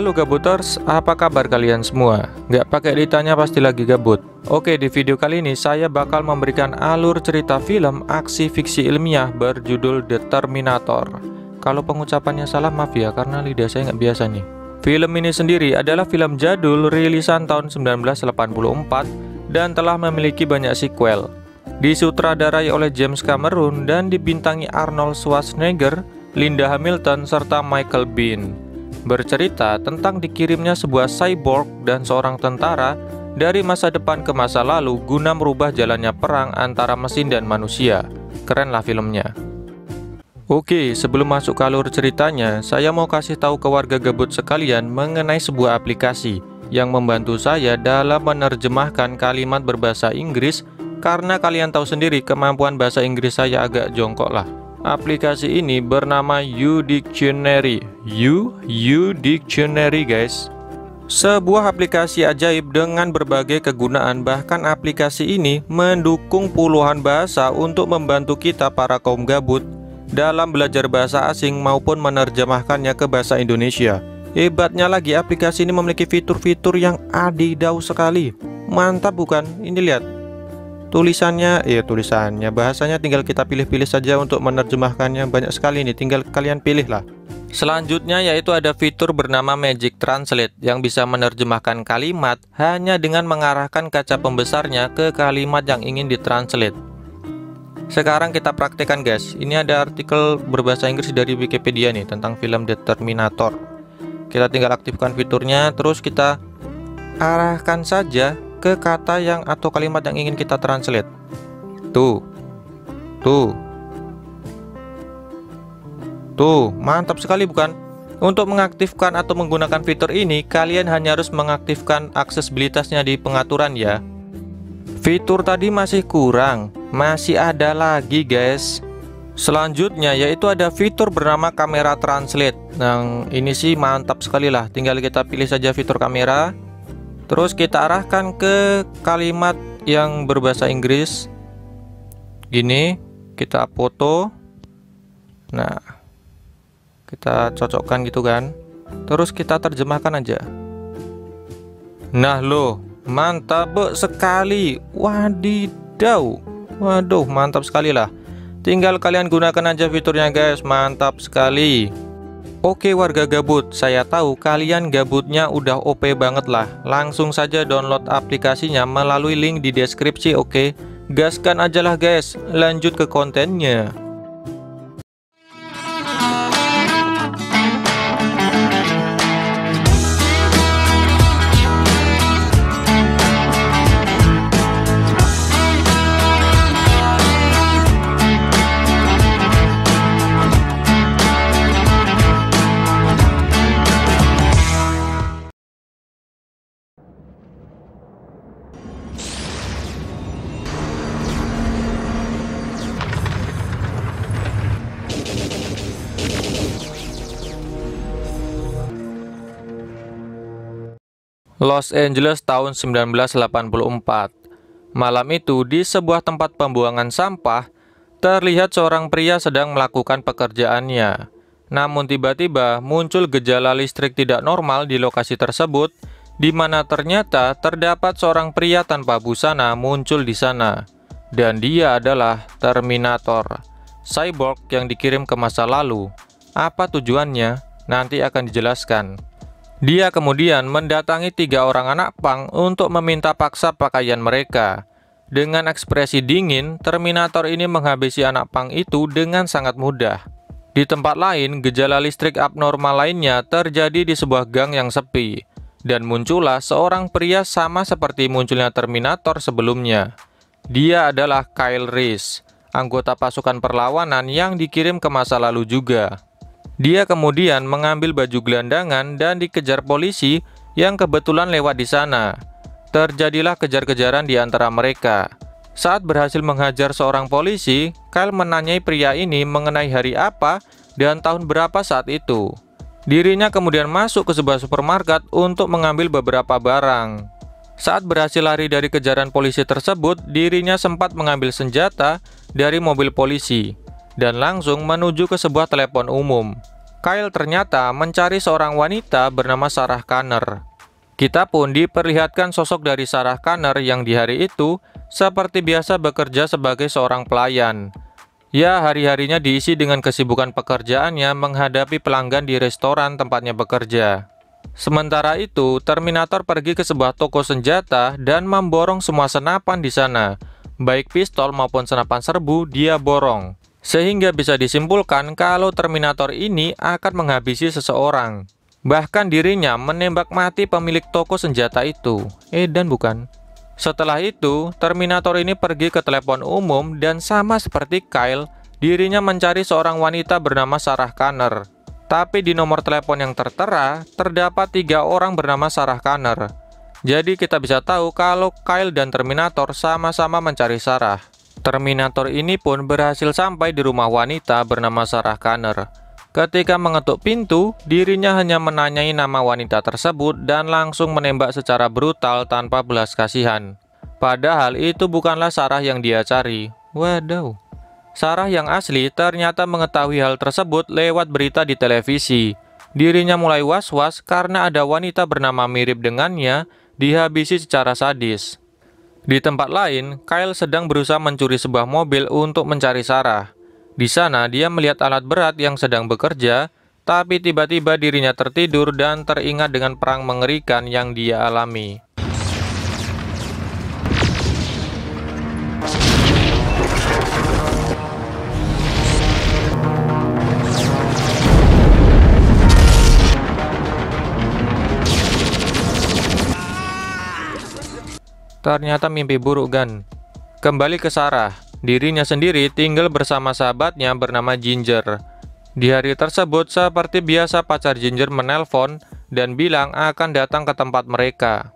Halo gabuters, apa kabar kalian semua? Nggak pakai ditanya pasti lagi gabut. Oke, di video kali ini saya bakal memberikan alur cerita film aksi fiksi ilmiah berjudul The Terminator. Kalau pengucapannya salah maaf ya, karena lidah saya nggak biasa nih. Film ini sendiri adalah film jadul rilisan tahun 1984 dan telah memiliki banyak sequel. Disutradarai oleh James Cameron dan dibintangi Arnold Schwarzenegger, Linda Hamilton, serta Michael Biehn. Bercerita tentang dikirimnya sebuah cyborg dan seorang tentara dari masa depan ke masa lalu guna merubah jalannya perang antara mesin dan manusia. Keren lah filmnya. Oke, sebelum masuk ke alur ceritanya, saya mau kasih tahu ke warga gabut sekalian mengenai sebuah aplikasi yang membantu saya dalam menerjemahkan kalimat berbahasa Inggris, karena kalian tahu sendiri kemampuan bahasa Inggris saya agak jongkok lah. Aplikasi ini bernama U-Dictionary. U-Dictionary guys. Sebuah aplikasi ajaib dengan berbagai kegunaan. Bahkan aplikasi ini mendukung puluhan bahasa untuk membantu kita para kaum gabut dalam belajar bahasa asing maupun menerjemahkannya ke bahasa Indonesia. Hebatnya lagi, aplikasi ini memiliki fitur-fitur yang adidau sekali. Mantap bukan? Ini lihat. Tulisannya bahasanya tinggal kita pilih-pilih saja untuk menerjemahkannya. Banyak sekali nih, tinggal kalian pilih lah. Selanjutnya yaitu ada fitur bernama Magic Translate yang bisa menerjemahkan kalimat hanya dengan mengarahkan kaca pembesarnya ke kalimat yang ingin ditranslate. Sekarang kita praktekkan guys. Ini ada artikel berbahasa Inggris dari Wikipedia nih tentang film The Terminator. Kita tinggal aktifkan fiturnya, terus kita arahkan saja ke kata yang atau kalimat yang ingin kita translate. Tuh, mantap sekali bukan? Untuk mengaktifkan atau menggunakan fitur ini, kalian hanya harus mengaktifkan aksesibilitasnya di pengaturan ya. Fitur tadi masih kurang, masih ada lagi guys. Selanjutnya yaitu ada fitur bernama kamera translate. Nah, ini sih mantap sekali lah. Tinggal kita pilih saja fitur kamera, terus kita arahkan ke kalimat yang berbahasa Inggris. Gini, kita foto. Nah, kita cocokkan gitu kan. Terus kita terjemahkan aja. Nah loh, mantap sekali. Wadidaw. Waduh, mantap sekali lah. Tinggal kalian gunakan aja fiturnya guys. Mantap sekali. Oke warga gabut, saya tahu kalian gabutnya udah OP banget lah. Langsung saja download aplikasinya melalui link di deskripsi. Oke, gaskan aja lah guys. Lanjut ke kontennya. Los Angeles tahun 1984. Malam itu di sebuah tempat pembuangan sampah, terlihat seorang pria sedang melakukan pekerjaannya. Namun tiba-tiba muncul gejala listrik tidak normal di lokasi tersebut, di mana ternyata terdapat seorang pria tanpa busana muncul di sana. Dan dia adalah Terminator, cyborg yang dikirim ke masa lalu. Apa tujuannya? Nanti akan dijelaskan. Dia kemudian mendatangi 3 orang anak pang untuk meminta paksa pakaian mereka. Dengan ekspresi dingin, Terminator ini menghabisi anak pang itu dengan sangat mudah. Di tempat lain, gejala listrik abnormal lainnya terjadi di sebuah gang yang sepi. Dan muncullah seorang pria sama seperti munculnya Terminator sebelumnya. Dia adalah Kyle Reese, anggota pasukan perlawanan yang dikirim ke masa lalu juga. Dia kemudian mengambil baju gelandangan dan dikejar polisi yang kebetulan lewat di sana. Terjadilah kejar-kejaran di antara mereka. Saat berhasil menghajar seorang polisi, Kyle menanyai pria ini mengenai hari apa dan tahun berapa saat itu. Dirinya kemudian masuk ke sebuah supermarket untuk mengambil beberapa barang. Saat berhasil lari dari kejaran polisi tersebut, dirinya sempat mengambil senjata dari mobil polisi dan langsung menuju ke sebuah telepon umum. Kyle ternyata mencari seorang wanita bernama Sarah Connor. Kita pun diperlihatkan sosok dari Sarah Connor yang di hari itu seperti biasa bekerja sebagai seorang pelayan. Ya, hari-harinya diisi dengan kesibukan pekerjaannya menghadapi pelanggan di restoran tempatnya bekerja. Sementara itu, Terminator pergi ke sebuah toko senjata dan memborong semua senapan di sana. Baik pistol maupun senapan serbu dia borong. Sehingga bisa disimpulkan kalau Terminator ini akan menghabisi seseorang. Bahkan dirinya menembak mati pemilik toko senjata itu. Dan bukan. Setelah itu, Terminator ini pergi ke telepon umum dan sama seperti Kyle, dirinya mencari seorang wanita bernama Sarah Connor. Tapi di nomor telepon yang tertera, terdapat 3 orang bernama Sarah Connor. Jadi kita bisa tahu kalau Kyle dan Terminator sama-sama mencari Sarah. Terminator ini pun berhasil sampai di rumah wanita bernama Sarah Connor. Ketika mengetuk pintu, dirinya hanya menanyai nama wanita tersebut dan langsung menembak secara brutal tanpa belas kasihan. Padahal itu bukanlah Sarah yang dia cari. Waduh. Sarah yang asli ternyata mengetahui hal tersebut lewat berita di televisi. Dirinya mulai was-was karena ada wanita bernama mirip dengannya dihabisi secara sadis. Di tempat lain, Kyle sedang berusaha mencuri sebuah mobil untuk mencari Sarah. Di sana, dia melihat alat berat yang sedang bekerja, tapi tiba-tiba dirinya tertidur dan teringat dengan perang mengerikan yang dia alami. Ternyata mimpi buruk kan. Kembali ke Sarah, dirinya sendiri tinggal bersama sahabatnya bernama Ginger. Di hari tersebut seperti biasa pacar Ginger menelpon dan bilang akan datang ke tempat mereka.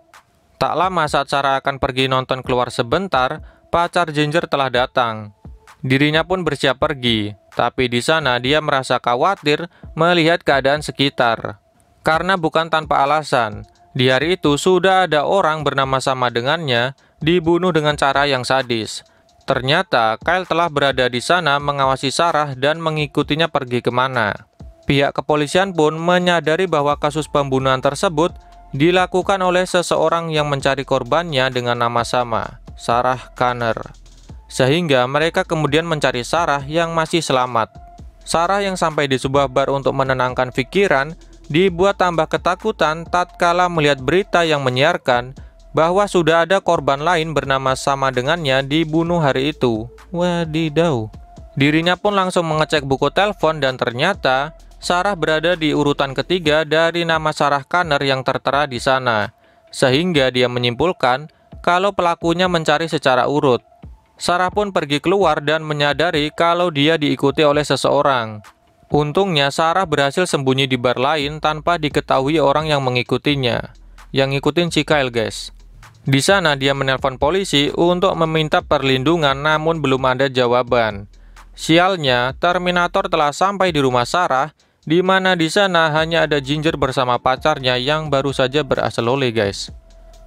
Tak lama saat Sarah akan pergi nonton keluar sebentar, pacar Ginger telah datang. Dirinya pun bersiap pergi, tapi di sana dia merasa khawatir melihat keadaan sekitar. Karena bukan tanpa alasan. Di hari itu sudah ada orang bernama sama dengannya dibunuh dengan cara yang sadis. Ternyata Kyle telah berada di sana mengawasi Sarah dan mengikutinya pergi kemana. Pihak kepolisian pun menyadari bahwa kasus pembunuhan tersebut dilakukan oleh seseorang yang mencari korbannya dengan nama sama, Sarah Connor. Sehingga mereka kemudian mencari Sarah yang masih selamat. Sarah yang sampai di sebuah bar untuk menenangkan pikiran dibuat tambah ketakutan tatkala melihat berita yang menyiarkan bahwa sudah ada korban lain bernama sama dengannya dibunuh hari itu. Wadidaw. Dirinya pun langsung mengecek buku telepon dan ternyata Sarah berada di urutan ketiga dari nama Sarah Connor yang tertera di sana. Sehingga dia menyimpulkan kalau pelakunya mencari secara urut. Sarah pun pergi keluar dan menyadari kalau dia diikuti oleh seseorang. Untungnya Sarah berhasil sembunyi di bar lain tanpa diketahui orang yang mengikutinya. Yang ngikutin si Kyle, guys. Di sana dia menelpon polisi untuk meminta perlindungan namun belum ada jawaban. Sialnya, Terminator telah sampai di rumah Sarah, di mana di sana hanya ada Ginger bersama pacarnya yang baru saja berasal oleh, guys.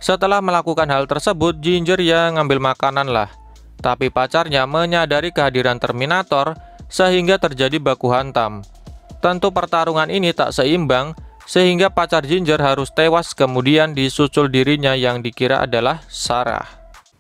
Setelah melakukan hal tersebut, Ginger ya ngambil makanan lah. Tapi pacarnya menyadari kehadiran Terminator sehingga terjadi baku hantam. Tentu pertarungan ini tak seimbang, sehingga pacar Ginger harus tewas kemudian disusul dirinya yang dikira adalah Sarah.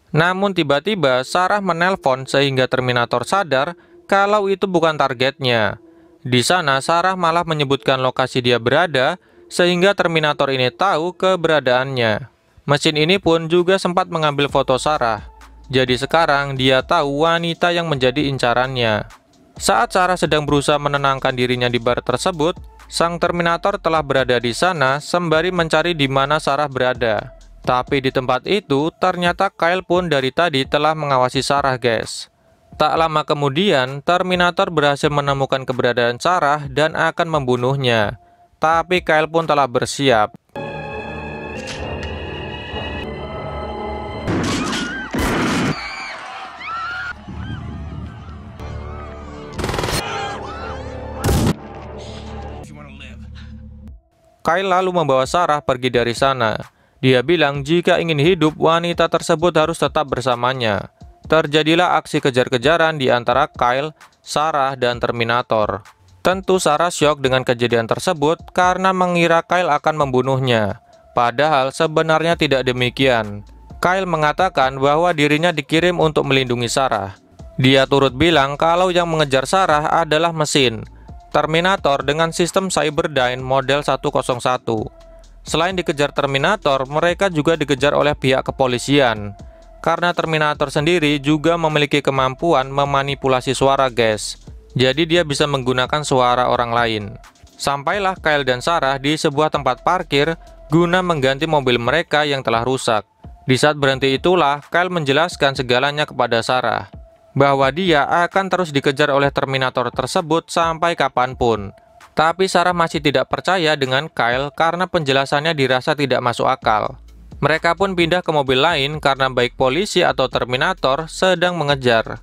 Namun tiba-tiba Sarah menelpon sehingga Terminator sadar kalau itu bukan targetnya. Di sana Sarah malah menyebutkan lokasi dia berada, sehingga Terminator ini tahu keberadaannya. Mesin ini pun juga sempat mengambil foto Sarah. Jadi sekarang dia tahu wanita yang menjadi incarannya. Saat Sarah sedang berusaha menenangkan dirinya di bar tersebut, sang Terminator telah berada di sana sembari mencari di mana Sarah berada. Tapi di tempat itu, ternyata Kyle pun dari tadi telah mengawasi Sarah, guys. Tak lama kemudian, Terminator berhasil menemukan keberadaan Sarah dan akan membunuhnya. Tapi Kyle pun telah bersiap. Kyle lalu membawa Sarah pergi dari sana. Dia bilang jika ingin hidup, wanita tersebut harus tetap bersamanya. Terjadilah aksi kejar-kejaran di antara Kyle, Sarah, dan Terminator. Tentu Sarah syok dengan kejadian tersebut karena mengira Kyle akan membunuhnya. Padahal sebenarnya tidak demikian. Kyle mengatakan bahwa dirinya dikirim untuk melindungi Sarah. Dia turut bilang kalau yang mengejar Sarah adalah mesin Terminator dengan sistem Cyberdyne model 101. Selain dikejar Terminator, mereka juga dikejar oleh pihak kepolisian. Karena Terminator sendiri juga memiliki kemampuan memanipulasi suara, guys. Jadi dia bisa menggunakan suara orang lain. Sampailah Kyle dan Sarah di sebuah tempat parkir guna mengganti mobil mereka yang telah rusak. Di saat berhenti itulah Kyle menjelaskan segalanya kepada Sarah, bahwa dia akan terus dikejar oleh Terminator tersebut sampai kapanpun. Tapi Sarah masih tidak percaya dengan Kyle karena penjelasannya dirasa tidak masuk akal. Mereka pun pindah ke mobil lain karena baik polisi atau Terminator sedang mengejar.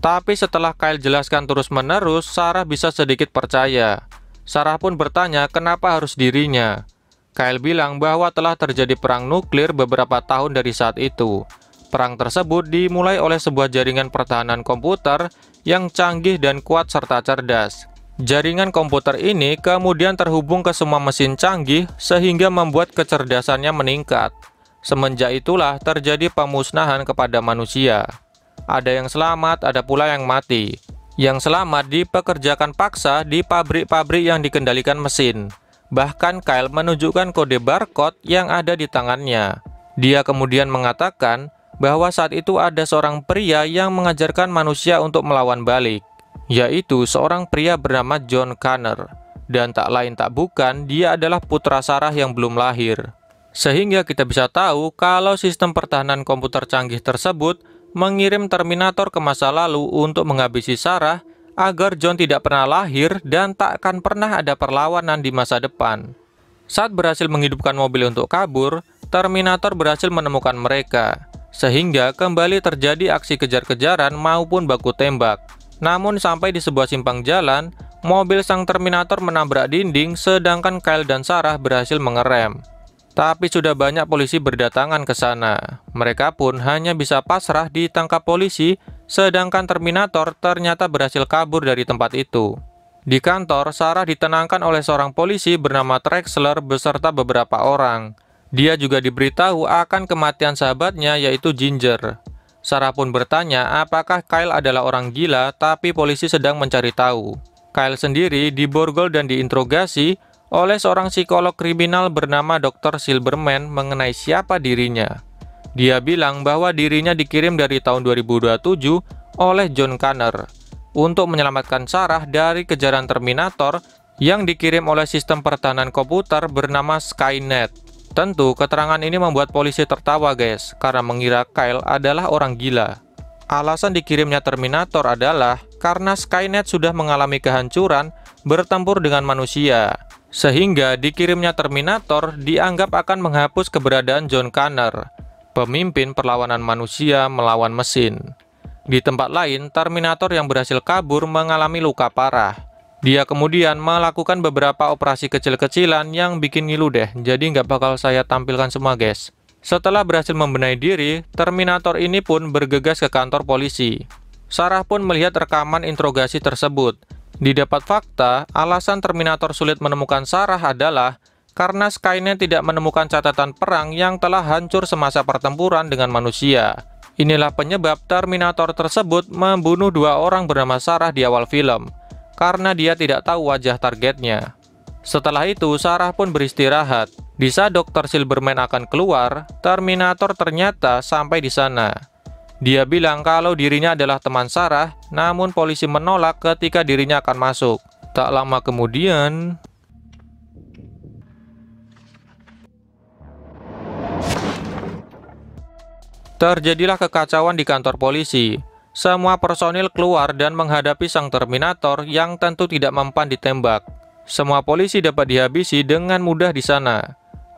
Tapi setelah Kyle jelaskan terus-menerus, Sarah bisa sedikit percaya. Sarah pun bertanya kenapa harus dirinya. Kyle bilang bahwa telah terjadi perang nuklir beberapa tahun dari saat itu. Perang tersebut dimulai oleh sebuah jaringan pertahanan komputer yang canggih dan kuat serta cerdas. Jaringan komputer ini kemudian terhubung ke semua mesin canggih sehingga membuat kecerdasannya meningkat. Semenjak itulah terjadi pemusnahan kepada manusia. Ada yang selamat, ada pula yang mati. Yang selamat dipekerjakan paksa di pabrik-pabrik yang dikendalikan mesin. Bahkan Kyle menunjukkan kode barcode yang ada di tangannya. Dia kemudian mengatakan bahwa saat itu ada seorang pria yang mengajarkan manusia untuk melawan balik, yaitu seorang pria bernama John Connor. Dan tak lain tak bukan, dia adalah putra Sarah yang belum lahir. Sehingga kita bisa tahu kalau sistem pertahanan komputer canggih tersebut mengirim Terminator ke masa lalu untuk menghabisi Sarah agar John tidak pernah lahir dan tak akan pernah ada perlawanan di masa depan. Saat berhasil menghidupkan mobil untuk kabur, Terminator berhasil menemukan mereka, sehingga kembali terjadi aksi kejar-kejaran maupun baku tembak. Namun sampai di sebuah simpang jalan, mobil sang Terminator menabrak dinding sedangkan Kyle dan Sarah berhasil mengerem. Tapi sudah banyak polisi berdatangan ke sana. Mereka pun hanya bisa pasrah ditangkap polisi, sedangkan Terminator ternyata berhasil kabur dari tempat itu. Di kantor, Sarah ditenangkan oleh seorang polisi bernama Trexler beserta beberapa orang. Dia juga diberitahu akan kematian sahabatnya yaitu Ginger. Sarah pun bertanya apakah Kyle adalah orang gila, tapi polisi sedang mencari tahu. Kyle sendiri diborgol dan diinterogasi oleh seorang psikolog kriminal bernama Dr. Silberman mengenai siapa dirinya. Dia bilang bahwa dirinya dikirim dari tahun 2027 oleh John Connor untuk menyelamatkan Sarah dari kejaran Terminator yang dikirim oleh sistem pertahanan komputer bernama Skynet. Tentu keterangan ini membuat polisi tertawa, guys, karena mengira Kyle adalah orang gila. Alasan dikirimnya Terminator adalah karena Skynet sudah mengalami kehancuran bertempur dengan manusia. Sehingga dikirimnya Terminator dianggap akan menghapus keberadaan John Connor, pemimpin perlawanan manusia melawan mesin. Di tempat lain, Terminator yang berhasil kabur mengalami luka parah. Dia kemudian melakukan beberapa operasi kecil-kecilan yang bikin ngilu deh, jadi nggak bakal saya tampilkan semua, guys. Setelah berhasil membenahi diri, Terminator ini pun bergegas ke kantor polisi. Sarah pun melihat rekaman interogasi tersebut. Didapat fakta, alasan Terminator sulit menemukan Sarah adalah karena Skynet tidak menemukan catatan perang yang telah hancur semasa pertempuran dengan manusia. Inilah penyebab Terminator tersebut membunuh dua orang bernama Sarah di awal film, karena dia tidak tahu wajah targetnya. Setelah itu, Sarah pun beristirahat. Di saat Dr. Silberman akan keluar, Terminator ternyata sampai di sana. Dia bilang kalau dirinya adalah teman Sarah, namun polisi menolak ketika dirinya akan masuk. Tak lama kemudian, terjadilah kekacauan di kantor polisi. Semua personil keluar dan menghadapi sang Terminator yang tentu tidak mempan ditembak. Semua polisi dapat dihabisi dengan mudah di sana.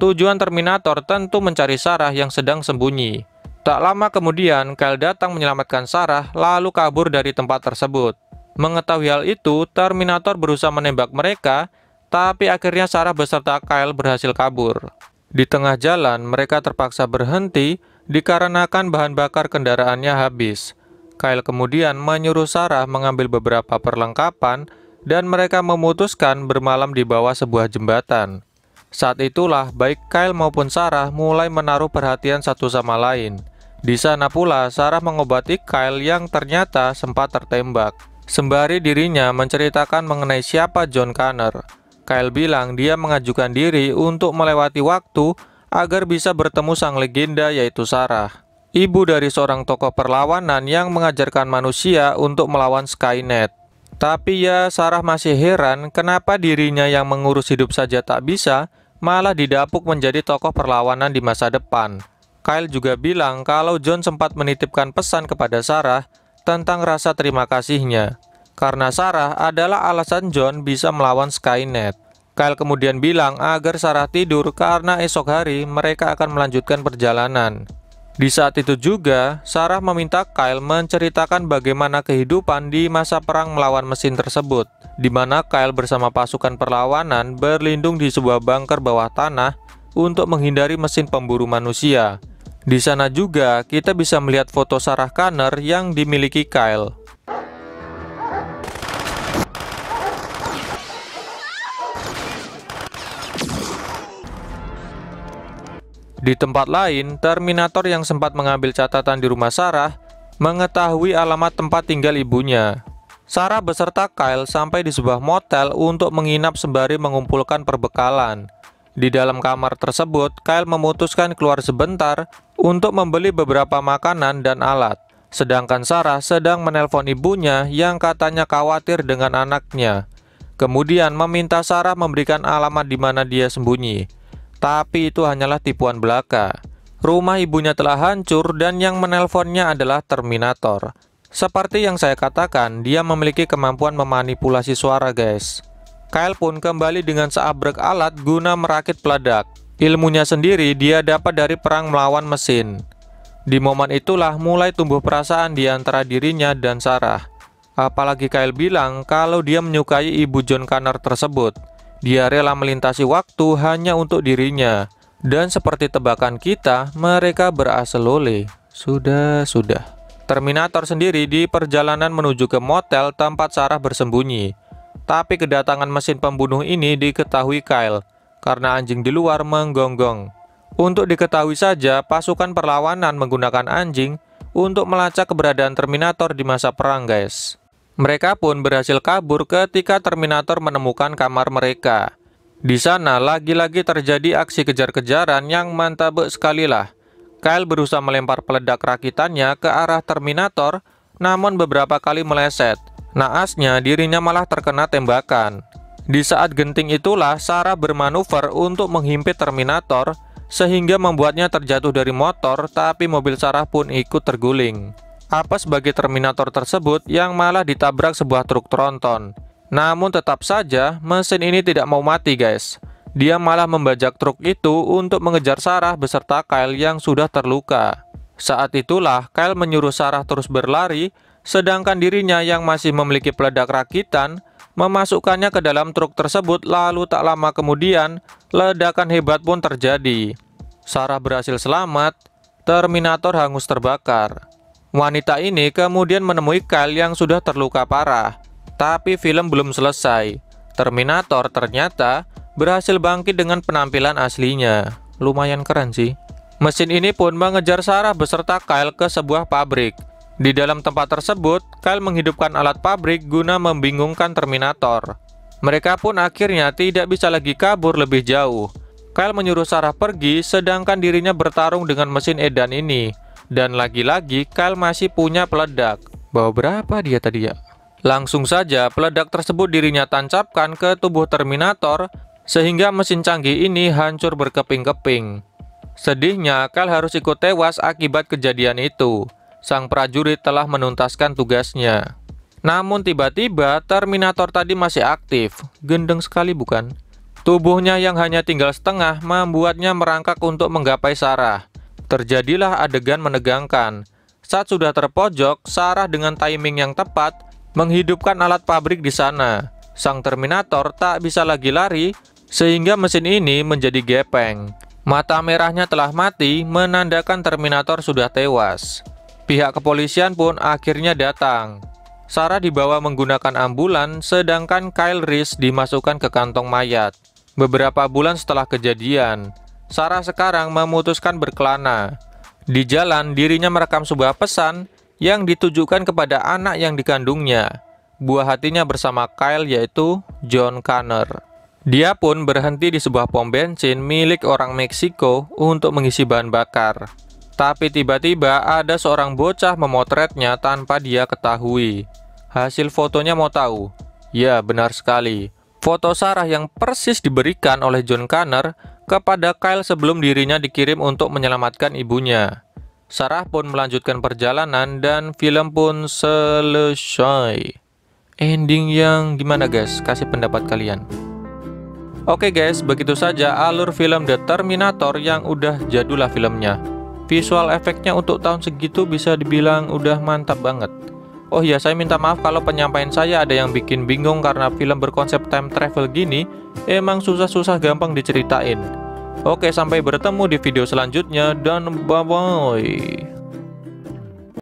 Tujuan Terminator tentu mencari Sarah yang sedang sembunyi. Tak lama kemudian, Kyle datang menyelamatkan Sarah lalu kabur dari tempat tersebut. Mengetahui hal itu, Terminator berusaha menembak mereka, tapi akhirnya Sarah beserta Kyle berhasil kabur. Di tengah jalan, mereka terpaksa berhenti dikarenakan bahan bakar kendaraannya habis. Kyle kemudian menyuruh Sarah mengambil beberapa perlengkapan dan mereka memutuskan bermalam di bawah sebuah jembatan. Saat itulah baik Kyle maupun Sarah mulai menaruh perhatian satu sama lain. Di sana pula Sarah mengobati Kyle yang ternyata sempat tertembak. Sembari dirinya menceritakan mengenai siapa John Connor, Kyle bilang dia mengajukan diri untuk melewati waktu agar bisa bertemu sang legenda yaitu Sarah, ibu dari seorang tokoh perlawanan yang mengajarkan manusia untuk melawan Skynet. Tapi ya Sarah masih heran kenapa dirinya yang mengurus hidup saja tak bisa, malah didapuk menjadi tokoh perlawanan di masa depan. Kyle juga bilang kalau John sempat menitipkan pesan kepada Sarah tentang rasa terima kasihnya, karena Sarah adalah alasan John bisa melawan Skynet. Kyle kemudian bilang agar Sarah tidur karena esok hari mereka akan melanjutkan perjalanan. Di saat itu juga, Sarah meminta Kyle menceritakan bagaimana kehidupan di masa perang melawan mesin tersebut, di mana Kyle bersama pasukan perlawanan berlindung di sebuah bunker bawah tanah untuk menghindari mesin pemburu manusia. Di sana juga kita bisa melihat foto Sarah Connor yang dimiliki Kyle. Di tempat lain, Terminator yang sempat mengambil catatan di rumah Sarah mengetahui alamat tempat tinggal ibunya. Sarah beserta Kyle sampai di sebuah motel untuk menginap sembari mengumpulkan perbekalan. Di dalam kamar tersebut, Kyle memutuskan keluar sebentar untuk membeli beberapa makanan dan alat. Sedangkan Sarah sedang menelpon ibunya yang katanya khawatir dengan anaknya. Kemudian meminta Sarah memberikan alamat di mana dia sembunyi. Tapi itu hanyalah tipuan belaka. Rumah ibunya telah hancur dan yang menelponnya adalah Terminator. Seperti yang saya katakan, dia memiliki kemampuan memanipulasi suara, guys. Kyle pun kembali dengan seabrek alat guna merakit peledak. Ilmunya sendiri dia dapat dari perang melawan mesin. Di momen itulah mulai tumbuh perasaan di antara dirinya dan Sarah. Apalagi Kyle bilang kalau dia menyukai ibu John Connor tersebut. Dia rela melintasi waktu hanya untuk dirinya. Dan seperti tebakan kita, mereka berasal oleh. Sudah. Terminator sendiri di perjalanan menuju ke motel tempat Sarah bersembunyi. Tapi kedatangan mesin pembunuh ini diketahui Kyle, karena anjing di luar menggonggong. Untuk diketahui saja, pasukan perlawanan menggunakan anjing untuk melacak keberadaan Terminator di masa perang, guys. Mereka pun berhasil kabur ketika Terminator menemukan kamar mereka. Di sana lagi-lagi terjadi aksi kejar-kejaran yang mantap sekali lah. Kyle berusaha melempar peledak rakitannya ke arah Terminator, namun beberapa kali meleset. Naasnya dirinya malah terkena tembakan. Di saat genting itulah Sarah bermanuver untuk menghimpit Terminator, sehingga membuatnya terjatuh dari motor, tapi mobil Sarah pun ikut terguling. Apes bagi Terminator tersebut yang malah ditabrak sebuah truk tronton. Namun tetap saja mesin ini tidak mau mati, guys. Dia malah membajak truk itu untuk mengejar Sarah beserta Kyle yang sudah terluka. Saat itulah Kyle menyuruh Sarah terus berlari, sedangkan dirinya yang masih memiliki peledak rakitan memasukkannya ke dalam truk tersebut. Lalu tak lama kemudian ledakan hebat pun terjadi. Sarah berhasil selamat, Terminator hangus terbakar. Wanita ini kemudian menemui Kyle yang sudah terluka parah. Tapi film belum selesai. Terminator ternyata berhasil bangkit dengan penampilan aslinya. Lumayan keren sih. Mesin ini pun mengejar Sarah beserta Kyle ke sebuah pabrik. Di dalam tempat tersebut, Kyle menghidupkan alat pabrik guna membingungkan Terminator. Mereka pun akhirnya tidak bisa lagi kabur lebih jauh. Kyle menyuruh Sarah pergi, sedangkan dirinya bertarung dengan mesin edan ini. Dan lagi-lagi Kyle masih punya peledak. Bawa berapa dia tadi ya? Langsung saja peledak tersebut dirinya tancapkan ke tubuh Terminator, sehingga mesin canggih ini hancur berkeping-keping. Sedihnya, Kyle harus ikut tewas akibat kejadian itu. Sang prajurit telah menuntaskan tugasnya. Namun tiba-tiba Terminator tadi masih aktif. Gendeng sekali bukan? Tubuhnya yang hanya tinggal setengah membuatnya merangkak untuk menggapai Sarah. Terjadilah adegan menegangkan. Saat sudah terpojok, Sarah dengan timing yang tepat menghidupkan alat pabrik di sana. Sang Terminator tak bisa lagi lari, sehingga mesin ini menjadi gepeng. Mata merahnya telah mati, menandakan Terminator sudah tewas. Pihak kepolisian pun akhirnya datang. Sarah dibawa menggunakan ambulan, sedangkan Kyle Reese dimasukkan ke kantong mayat. Beberapa bulan setelah kejadian, Sarah sekarang memutuskan berkelana. Di jalan, dirinya merekam sebuah pesan yang ditujukan kepada anak yang dikandungnya. Buah hatinya bersama Kyle yaitu John Connor. Dia pun berhenti di sebuah pom bensin milik orang Meksiko untuk mengisi bahan bakar. Tapi tiba-tiba ada seorang bocah memotretnya tanpa dia ketahui. Hasil fotonya mau tahu? Ya, benar sekali. Foto Sarah yang persis diberikan oleh John Connor kepada Kyle sebelum dirinya dikirim untuk menyelamatkan ibunya. Sarah pun melanjutkan perjalanan dan film pun selesai. Ending yang gimana guys? Kasih pendapat kalian. Oke guys, begitu saja alur film The Terminator yang udah jadul lah filmnya. Visual efeknya untuk tahun segitu bisa dibilang udah mantap banget. Oh iya, saya minta maaf kalau penyampaian saya ada yang bikin bingung karena film berkonsep time travel gini emang susah-susah gampang diceritain. Oke, sampai bertemu di video selanjutnya dan bye-bye.